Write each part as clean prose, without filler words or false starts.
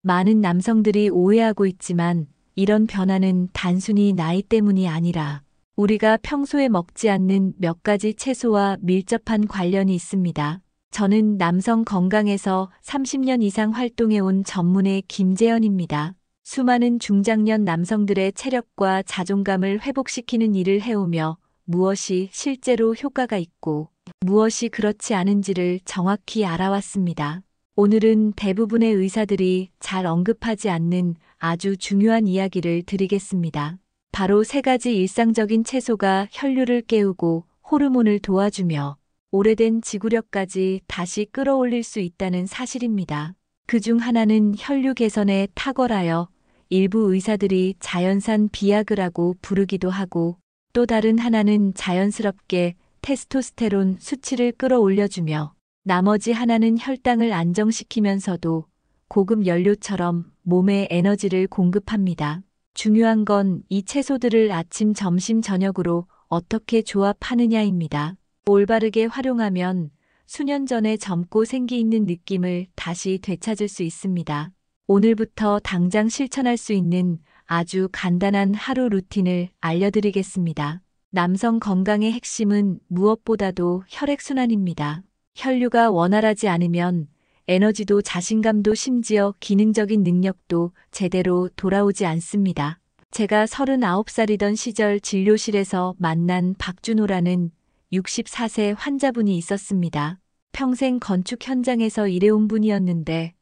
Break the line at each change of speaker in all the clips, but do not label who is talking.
많은 남성들이 오해하고 있지만 이런 변화는 단순히 나이 때문이 아니라 우리가 평소에 먹지 않는 몇 가지 채소와 밀접한 관련이 있습니다. 저는 남성 건강에서 30년 이상 활동해온 전문의 김재현입니다. 수많은 중장년 남성들의 체력과 자존감을 회복시키는 일을 해오며 무엇이 실제로 효과가 있고 무엇이 그렇지 않은지를 정확히 알아왔습니다. 오늘은 대부분의 의사들이 잘 언급하지 않는 아주 중요한 이야기를 드리겠습니다. 바로 세 가지 일상적인 채소가 혈류를 깨우고 호르몬을 도와주며 오래된 지구력까지 다시 끌어올릴 수 있다는 사실입니다. 그중 하나는 혈류 개선에 탁월하여 일부 의사들이 자연산 비아그라고 부르기도 하고 또 다른 하나는 자연스럽게 테스토스테론 수치를 끌어올려주며 나머지 하나는 혈당을 안정시키면서도 고급 연료처럼 몸에 에너지를 공급합니다. 중요한 건 이 채소들을 아침, 점심, 저녁으로 어떻게 조합하느냐입니다. 올바르게 활용하면 수년 전에 젊고 생기 있는 느낌을 다시 되찾을 수 있습니다. 오늘부터 당장 실천할 수 있는 아주 간단한 하루 루틴을 알려드리겠습니다. 남성 건강의 핵심은 무엇보다도 혈액순환입니다. 혈류가 원활하지 않으면 에너지도 자신감도 심지어 기능적인 능력도 제대로 돌아오지 않습니다. 제가 39살이던 시절 진료실에서 만난 박준호라는 64세 환자분이 있었습니다. 평생 건축 현장에서 일해온 분이었는데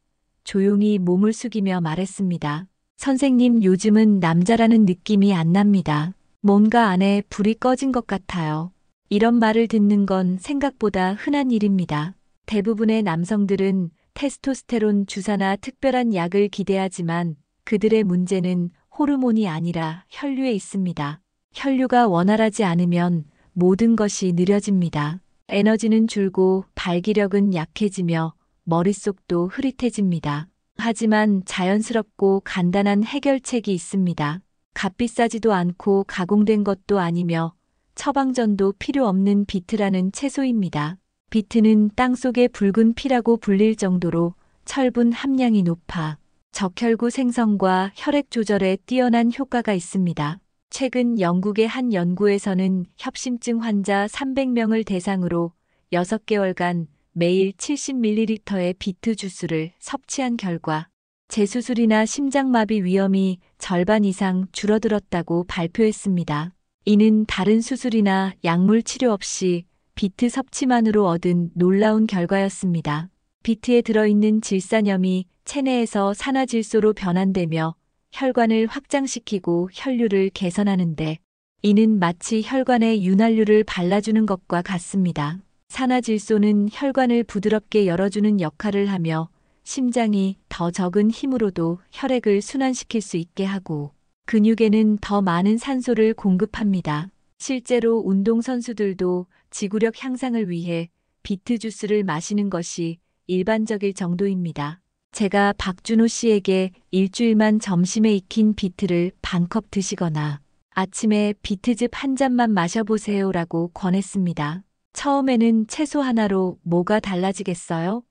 조용히 몸을 숙이며 말했습니다. 선생님, 요즘은 남자라는 느낌이 안 납니다. 뭔가 안에 불이 꺼진 것 같아요. 이런 말을 듣는 건 생각보다 흔한 일입니다. 대부분의 남성들은 테스토스테론 주사나 특별한 약을 기대하지만 그들의 문제는 호르몬이 아니라 혈류에 있습니다. 혈류가 원활하지 않으면 모든 것이 느려집니다. 에너지는 줄고 발기력은 약해지며 머릿속도 흐릿해집니다. 하지만 자연스럽고 간단한 해결책이 있습니다. 값비싸지도 않고 가공된 것도 아니며 처방전도 필요 없는 비트라는 채소입니다. 비트는 땅속의 붉은 피라고 불릴 정도로 철분 함량이 높아 적혈구 생성과 혈액 조절에 뛰어난 효과가 있습니다. 최근 영국의 한 연구에서는 협심증 환자 300명을 대상으로 6개월간 매일 70ml의 비트 주스를 섭취한 결과 재수술이나 심장마비 위험이 절반 이상 줄어들었다고 발표했습니다. 이는 다른 수술이나 약물 치료 없이 비트 섭취만으로 얻은 놀라운 결과였습니다. 비트에 들어있는 질산염이 체내에서 산화질소로 변환되며 혈관을 확장시키고 혈류를 개선하는데 이는 마치 혈관에 윤활유를 발라주는 것과 같습니다. 산화질소는 혈관을 부드럽게 열어주는 역할을 하며 심장이 더 적은 힘으로도 혈액을 순환시킬 수 있게 하고 근육에는 더 많은 산소를 공급합니다. 실제로 운동선수들도 지구력 향상을 위해 비트 주스를 마시는 것이 일반적일 정도입니다. 제가 박준호 씨에게 일주일만 점심에 익힌 비트를 반컵 드시거나 아침에 비트즙 한 잔만 마셔보세요라고 권했습니다. 처음에는 채소 하나로 뭐가 달라지겠어요?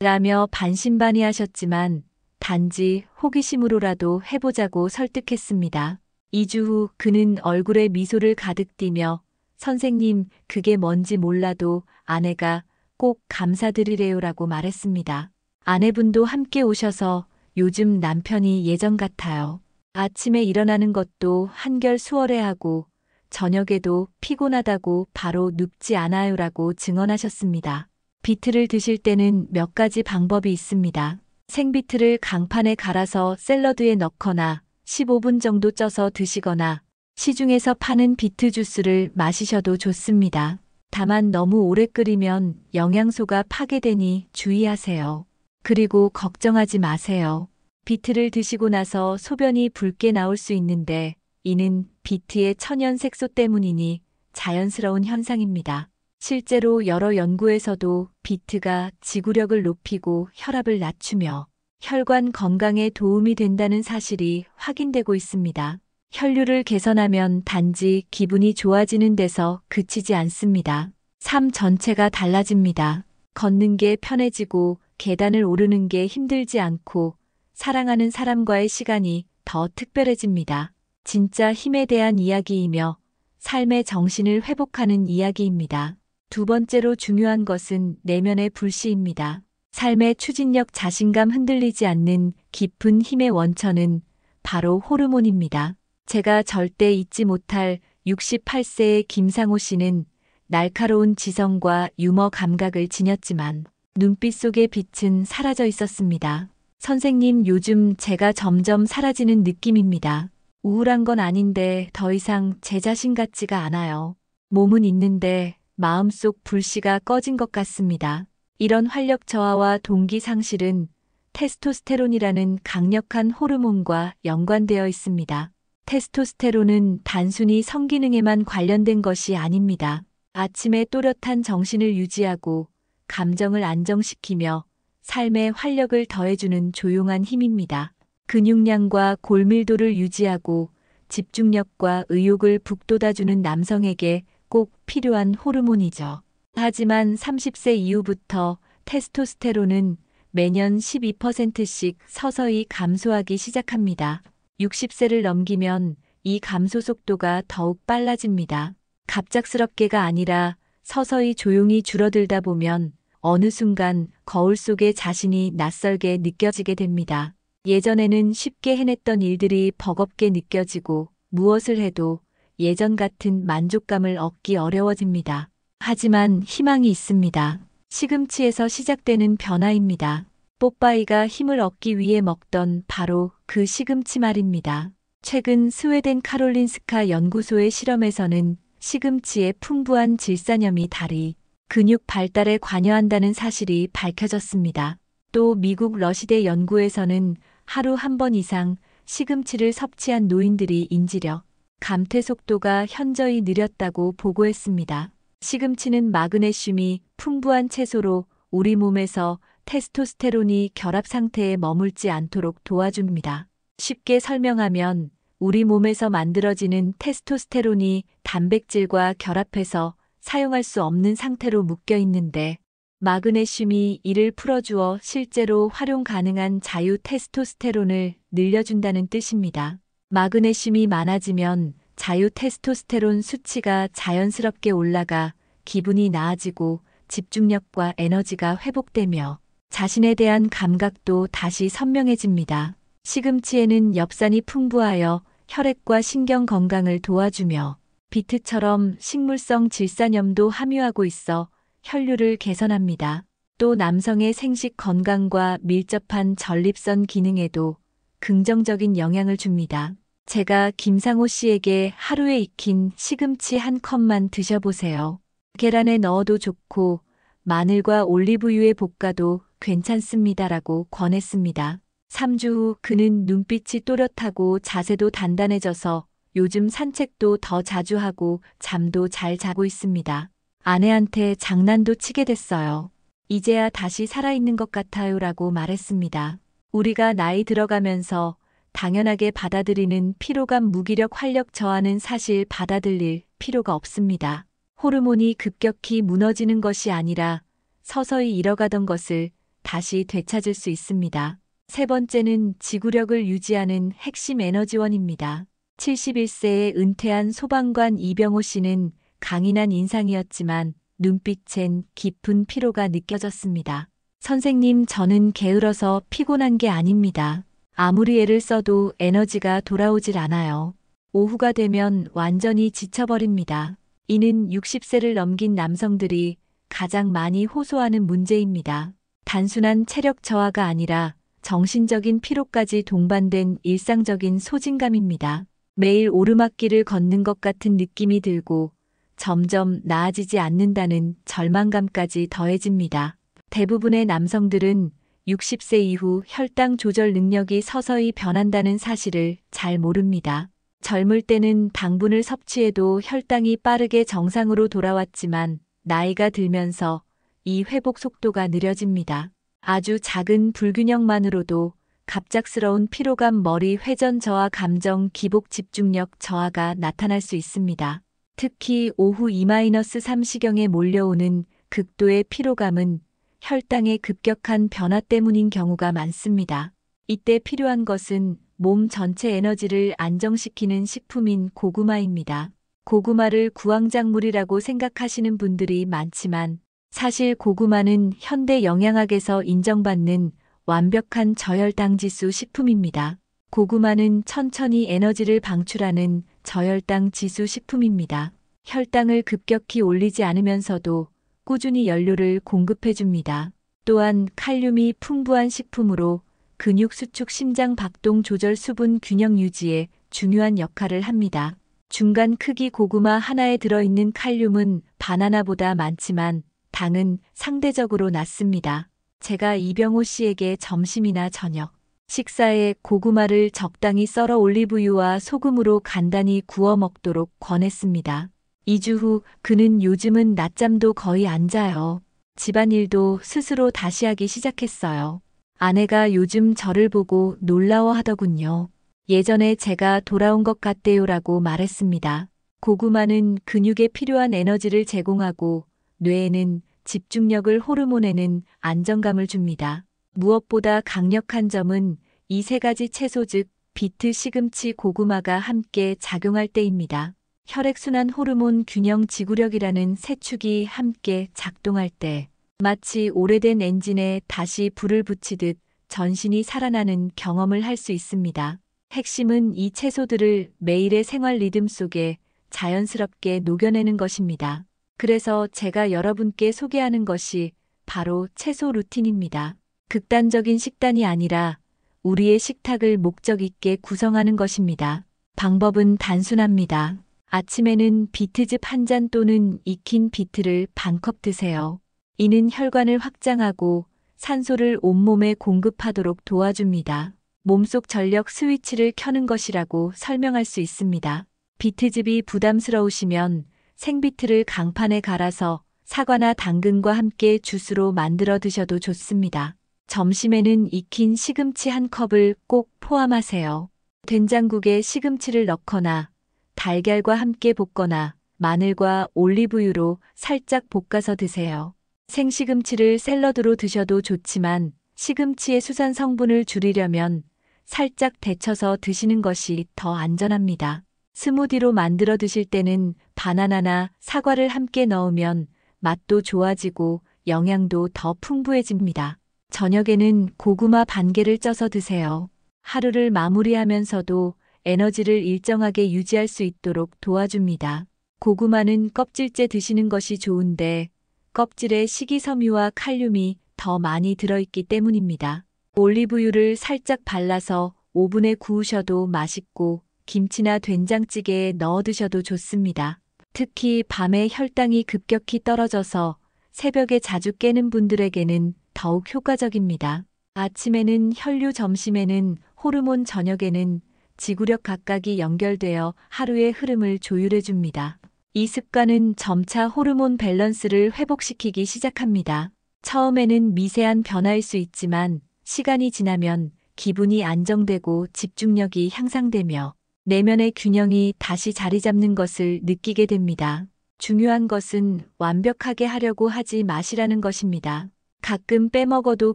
라며 반신반의하셨지만 단지 호기심으로라도 해보자고 설득했습니다. 2주 후 그는 얼굴에 미소를 가득 띠며 선생님, 그게 뭔지 몰라도 아내가 꼭 감사드리래요라고 말했습니다. 아내분도 함께 오셔서 요즘 남편이 예전 같아요. 아침에 일어나는 것도 한결 수월해하고 저녁에도 피곤하다고 바로 눕지 않아요라고 증언하셨습니다. 비트를 드실 때는 몇 가지 방법이 있습니다. 생비트를 강판에 갈아서 샐러드에 넣거나 15분 정도 쪄서 드시거나 시중에서 파는 비트 주스를 마시셔도 좋습니다. 다만 너무 오래 끓이면 영양소가 파괴되니 주의하세요. 그리고 걱정하지 마세요. 비트를 드시고 나서 소변이 붉게 나올 수 있는데 이는 비트의 천연 색소 때문이니 자연스러운 현상입니다. 실제로 여러 연구에서도 비트가 지구력을 높이고 혈압을 낮추며 혈관 건강에 도움이 된다는 사실이 확인되고 있습니다. 혈류를 개선하면 단지 기분이 좋아지는 데서 그치지 않습니다. 삶 전체가 달라집니다. 걷는 게 편해지고 계단을 오르는 게 힘들지 않고 사랑하는 사람과의 시간이 더 특별해집니다. 진짜 힘에 대한 이야기이며 삶의 정신을 회복하는 이야기입니다. 두 번째로 중요한 것은 내면의 불씨입니다. 삶의 추진력, 자신감 흔들리지 않는 깊은 힘의 원천은 바로 호르몬입니다. 제가 절대 잊지 못할 68세의 김상호 씨는 날카로운 지성과 유머 감각을 지녔지만 눈빛 속의 빛은 사라져 있었습니다. 선생님, 요즘 제가 점점 사라지는 느낌입니다. 우울한 건 아닌데 더 이상 제 자신 같지가 않아요. 몸은 있는데 마음속 불씨가 꺼진 것 같습니다. 이런 활력 저하와 동기 상실은 테스토스테론이라는 강력한 호르몬과 연관되어 있습니다. 테스토스테론은 단순히 성기능에만 관련된 것이 아닙니다. 아침에 또렷한 정신을 유지하고 감정을 안정시키며 삶에 활력을 더해주는 조용한 힘입니다. 근육량과 골밀도를 유지하고 집중력과 의욕을 북돋아주는 남성에게 꼭 필요한 호르몬이죠. 하지만 30세 이후부터 테스토스테론은 매년 12%씩 서서히 감소하기 시작합니다. 60세를 넘기면 이 감소 속도가 더욱 빨라집니다. 갑작스럽게가 아니라 서서히 조용히 줄어들다 보면 어느 순간 거울 속에 자신이 낯설게 느껴지게 됩니다. 예전에는 쉽게 해냈던 일들이 버겁게 느껴지고 무엇을 해도 예전 같은 만족감을 얻기 어려워집니다. 하지만 희망이 있습니다. 시금치에서 시작되는 변화입니다. 뽀빠이가 힘을 얻기 위해 먹던 바로 그 시금치 말입니다. 최근 스웨덴 카롤린스카 연구소의 실험에서는 시금치의 풍부한 질산염이 다리, 근육 발달에 관여한다는 사실이 밝혀졌습니다. 또 미국 러시대 연구에서는 하루 한 번 이상 시금치를 섭취한 노인들이 인지력, 감퇴 속도가 현저히 느렸다고 보고했습니다. 시금치는 마그네슘이 풍부한 채소로 우리 몸에서 테스토스테론이 결합 상태에 머물지 않도록 도와줍니다. 쉽게 설명하면 우리 몸에서 만들어지는 테스토스테론이 단백질과 결합해서 사용할 수 없는 상태로 묶여 있는데 마그네슘이 이를 풀어주어 실제로 활용 가능한 자유 테스토스테론을 늘려준다는 뜻입니다. 마그네슘이 많아지면 자유 테스토스테론 수치가 자연스럽게 올라가 기분이 나아지고 집중력과 에너지가 회복되며 자신에 대한 감각도 다시 선명해집니다. 시금치에는 엽산이 풍부하여 혈액과 신경 건강을 도와주며 비트처럼 식물성 질산염도 함유하고 있어 혈류를 개선합니다. 또 남성의 생식 건강과 밀접한 전립선 기능에도 긍정적인 영향을 줍니다. 제가 김상호 씨에게 하루에 익힌 시금치 한 컵만 드셔보세요. 계란에 넣어도 좋고 마늘과 올리브유에 볶아도 괜찮습니다라고 권했습니다. 3주 후 그는 눈빛이 또렷하고 자세도 단단해져서 요즘 산책도 더 자주 하고 잠도 잘 자고 있습니다. 아내한테 장난도 치게 됐어요. 이제야 다시 살아있는 것 같아요라고 말했습니다. 우리가 나이 들어가면서 당연하게 받아들이는 피로감, 무기력, 활력 저하는 사실 받아들일 필요가 없습니다. 호르몬이 급격히 무너지는 것이 아니라 서서히 잃어가던 것을 다시 되찾을 수 있습니다. 세 번째는 지구력을 유지하는 핵심 에너지원입니다. 71세에 은퇴한 소방관 이병호 씨는 강인한 인상이었지만 눈빛엔 깊은 피로가 느껴졌습니다. 선생님, 저는 게을러서 피곤한 게 아닙니다. 아무리 애를 써도 에너지가 돌아오질 않아요. 오후가 되면 완전히 지쳐버립니다. 이는 60세를 넘긴 남성들이 가장 많이 호소하는 문제입니다. 단순한 체력 저하가 아니라 정신적인 피로까지 동반된 일상적인 소진감입니다. 매일 오르막길을 걷는 것 같은 느낌이 들고 점점 나아지지 않는다는 절망감까지 더해집니다. 대부분의 남성들은 60세 이후 혈당 조절 능력이 서서히 변한다는 사실을 잘 모릅니다. 젊을 때는 당분을 섭취해도 혈당이 빠르게 정상으로 돌아왔지만 나이가 들면서 이 회복 속도가 느려집니다. 아주 작은 불균형만으로도 갑작스러운 피로감, 머리 회전 저하, 감정 기복, 집중력 저하가 나타날 수 있습니다. 특히 오후 2-3시경에 몰려오는 극도의 피로감은 혈당의 급격한 변화 때문인 경우가 많습니다. 이때 필요한 것은 몸 전체 에너지를 안정시키는 식품인 고구마입니다. 고구마를 구황작물이라고 생각하시는 분들이 많지만 사실 고구마는 현대 영양학에서 인정받는 완벽한 저혈당 지수 식품입니다. 고구마는 천천히 에너지를 방출하는 저혈당 지수 식품입니다. 혈당을 급격히 올리지 않으면서도 꾸준히 연료를 공급해 줍니다. 또한 칼륨이 풍부한 식품으로 근육 수축, 심장 박동 조절, 수분 균형 유지에 중요한 역할을 합니다. 중간 크기 고구마 하나에 들어있는 칼륨은 바나나보다 많지만 당은 상대적으로 낮습니다. 제가 이병호 씨에게 점심이나 저녁 식사에 고구마를 적당히 썰어 올리브유와 소금으로 간단히 구워 먹도록 권했습니다. 2주 후 그는 요즘은 낮잠도 거의 안 자요. 집안일도 스스로 다시 하기 시작했어요. 아내가 요즘 저를 보고 놀라워하더군요. 예전에 제가 돌아온 것 같대요라고 말했습니다. 고구마는 근육에 필요한 에너지를 제공하고 뇌에는 집중력을, 호르몬에는 안정감을 줍니다. 무엇보다 강력한 점은 이 세 가지 채소 즉 비트, 시금치, 고구마가 함께 작용할 때입니다. 혈액순환, 호르몬 균형, 지구력이라는 세 축이 함께 작동할 때 마치 오래된 엔진에 다시 불을 붙이듯 전신이 살아나는 경험을 할 수 있습니다. 핵심은 이 채소들을 매일의 생활 리듬 속에 자연스럽게 녹여내는 것입니다. 그래서 제가 여러분께 소개하는 것이 바로 채소 루틴입니다. 극단적인 식단이 아니라 우리의 식탁을 목적 있게 구성하는 것입니다. 방법은 단순합니다. 아침에는 비트즙 한 잔 또는 익힌 비트를 반컵 드세요. 이는 혈관을 확장하고 산소를 온몸에 공급하도록 도와줍니다. 몸속 전력 스위치를 켜는 것이라고 설명할 수 있습니다. 비트즙이 부담스러우시면 생비트를 강판에 갈아서 사과나 당근과 함께 주스로 만들어 드셔도 좋습니다. 점심에는 익힌 시금치 한 컵을 꼭 포함하세요. 된장국에 시금치를 넣거나 달걀과 함께 볶거나 마늘과 올리브유로 살짝 볶아서 드세요. 생시금치를 샐러드로 드셔도 좋지만 시금치의 수산 성분을 줄이려면 살짝 데쳐서 드시는 것이 더 안전합니다. 스무디로 만들어 드실 때는 바나나나 사과를 함께 넣으면 맛도 좋아지고 영양도 더 풍부해집니다. 저녁에는 고구마 반 개를 쪄서 드세요. 하루를 마무리하면서도 에너지를 일정하게 유지할 수 있도록 도와줍니다. 고구마는 껍질째 드시는 것이 좋은데 껍질에 식이섬유와 칼륨이 더 많이 들어있기 때문입니다. 올리브유를 살짝 발라서 오븐에 구우셔도 맛있고 김치나 된장찌개에 넣어 드셔도 좋습니다. 특히 밤에 혈당이 급격히 떨어져서 새벽에 자주 깨는 분들에게는 더욱 효과적입니다. 아침에는 혈류, 점심에는 호르몬, 저녁에는 지구력 각각이 연결되어 하루의 흐름을 조율해 줍니다. 이 습관은 점차 호르몬 밸런스를 회복시키기 시작합니다. 처음에는 미세한 변화일 수 있지만 시간이 지나면 기분이 안정되고 집중력이 향상되며 내면의 균형이 다시 자리 잡는 것을 느끼게 됩니다. 중요한 것은 완벽하게 하려고 하지 마시라는 것입니다. 가끔 빼먹어도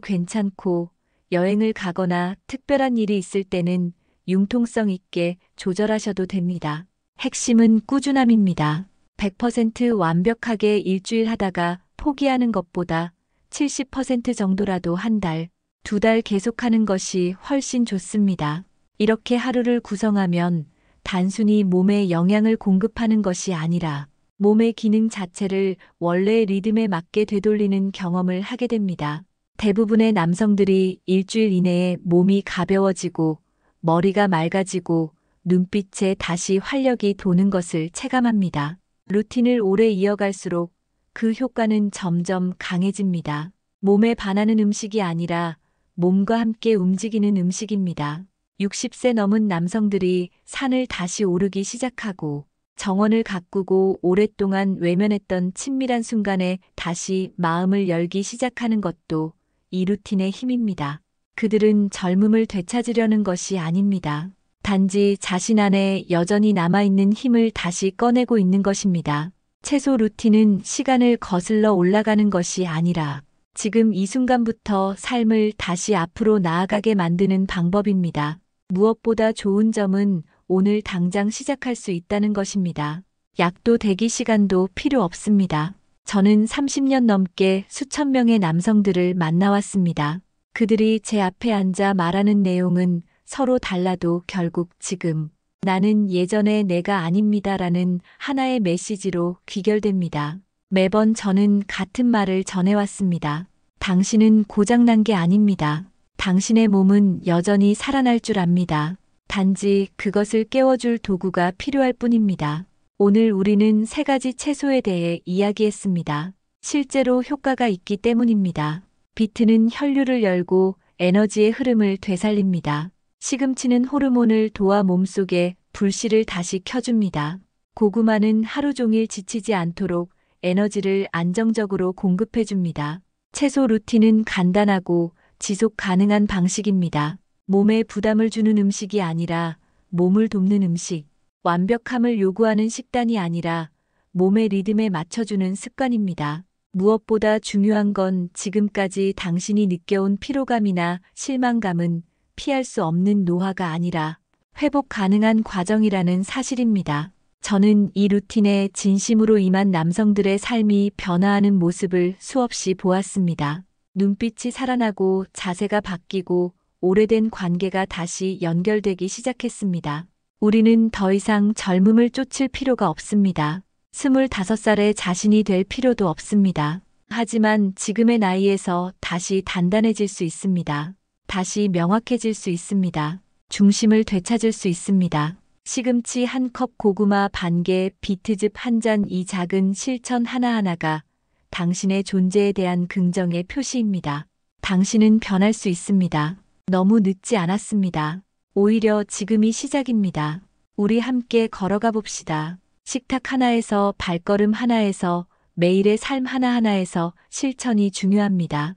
괜찮고 여행을 가거나 특별한 일이 있을 때는 융통성 있게 조절하셔도 됩니다. 핵심은 꾸준함입니다. 100% 완벽하게 일주일 하다가 포기하는 것보다 70% 정도라도 한 달, 두 달 계속하는 것이 훨씬 좋습니다. 이렇게 하루를 구성하면 단순히 몸에 영양을 공급하는 것이 아니라 몸의 기능 자체를 원래의 리듬에 맞게 되돌리는 경험을 하게 됩니다. 대부분의 남성들이 일주일 이내에 몸이 가벼워지고 머리가 맑아지고 눈빛에 다시 활력이 도는 것을 체감합니다. 루틴을 오래 이어갈수록 그 효과는 점점 강해집니다. 몸에 반하는 음식이 아니라 몸과 함께 움직이는 음식입니다. 60세 넘은 남성들이 산을 다시 오르기 시작하고 정원을 가꾸고 오랫동안 외면했던 친밀한 순간에 다시 마음을 열기 시작하는 것도 이 루틴의 힘입니다. 그들은 젊음을 되찾으려는 것이 아닙니다. 단지 자신 안에 여전히 남아있는 힘을 다시 꺼내고 있는 것입니다. 채소 루틴은 시간을 거슬러 올라가는 것이 아니라 지금 이 순간부터 삶을 다시 앞으로 나아가게 만드는 방법입니다. 무엇보다 좋은 점은 오늘 당장 시작할 수 있다는 것입니다. 약도 대기 시간도 필요 없습니다. 저는 30년 넘게 수천 명의 남성들을 만나왔습니다. 그들이 제 앞에 앉아 말하는 내용은 서로 달라도 결국 지금 나는 예전의 내가 아닙니다라는 하나의 메시지로 귀결됩니다. 매번 저는 같은 말을 전해왔습니다. 당신은 고장난 게 아닙니다. 당신의 몸은 여전히 살아날 줄 압니다. 단지 그것을 깨워줄 도구가 필요할 뿐입니다. 오늘 우리는 3가지 채소에 대해 이야기했습니다. 실제로 효과가 있기 때문입니다. 비트는 혈류를 열고 에너지의 흐름을 되살립니다. 시금치는 호르몬을 도와 몸속에 불씨를 다시 켜줍니다. 고구마는 하루 종일 지치지 않도록 에너지를 안정적으로 공급해줍니다. 채소 루틴은 간단하고 지속 가능한 방식입니다. 몸에 부담을 주는 음식이 아니라 몸을 돕는 음식, 완벽함을 요구하는 식단이 아니라 몸의 리듬에 맞춰주는 습관입니다. 무엇보다 중요한 건 지금까지 당신이 느껴온 피로감이나 실망감은 피할 수 없는 노화가 아니라 회복 가능한 과정이라는 사실입니다. 저는 이 루틴에 진심으로 임한 남성들의 삶이 변화하는 모습을 수없이 보았습니다. 눈빛이 살아나고 자세가 바뀌고 오래된 관계가 다시 연결되기 시작했습니다. 우리는 더 이상 젊음을 쫓을 필요가 없습니다. 25살의 자신이 될 필요도 없습니다. 하지만 지금의 나이에서 다시 단단해질 수 있습니다. 다시 명확해질 수 있습니다. 중심을 되찾을 수 있습니다. 시금치 1컵, 고구마 반 개, 비트즙 1잔, 이 작은 실천 하나하나가 당신의 존재에 대한 긍정의 표시입니다. 당신은 변할 수 있습니다. 너무 늦지 않았습니다. 오히려 지금이 시작입니다. 우리 함께 걸어가 봅시다. 식탁 하나에서, 발걸음 하나에서, 매일의 삶 하나하나에서 실천이 중요합니다.